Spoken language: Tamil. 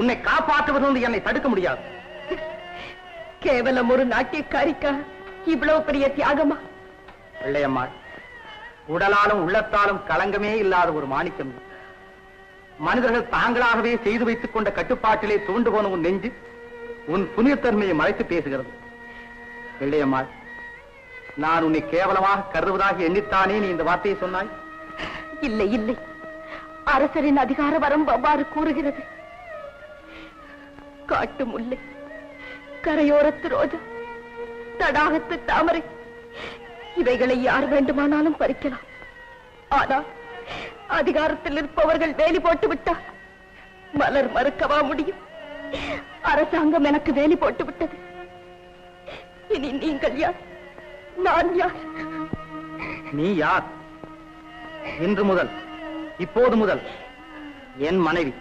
உன்னை காப்பாற்றுவது என்னை தடுக்க முடியாது. கேவலம் ஒரு நாட்டியக்காரிக்கா இவ்வளவு பெரிய தியாகமா? பிள்ளையம்மாள், உடலாலும் உள்ளத்தாலும் களங்கமே இல்லாத ஒரு மாணிக்கம். மனிதர்கள் தாங்களாகவே செய்து வைத்துக் கொண்ட கட்டுப்பாட்டிலே தூண்டு போன உன் நெஞ்சு உன் புனிதத்தன்மையை மறைத்து பேசுகிறது. பிள்ளையம்மாள், நான் உன்னை கேவலமாக கருதுவதாக எண்ணித்தானே நீ இந்த வார்த்தையை சொன்னாய்? இல்லை இல்லை, அரசரின் அதிகார வரம்பு அவ்வாறு கூறுகிறது. காட்டு முல்லை, கரையோரத்து ரோஜா, தடாகத்து தாமரை, இவைகளை யார் வேண்டுமானாலும் பறிக்கலாம். ஆனால் அதிகாரத்தில் இருப்பவர்கள் வேலி போட்டு விட்டார். மலர் மறுக்கவா முடியும்? அரசாங்கம் எனக்கு வேலி போட்டு விட்டது. இனி நீங்கள் யார், நான் யார்? நீ யார்? இன்று முதல், இப்போது முதல் என் மனைவி.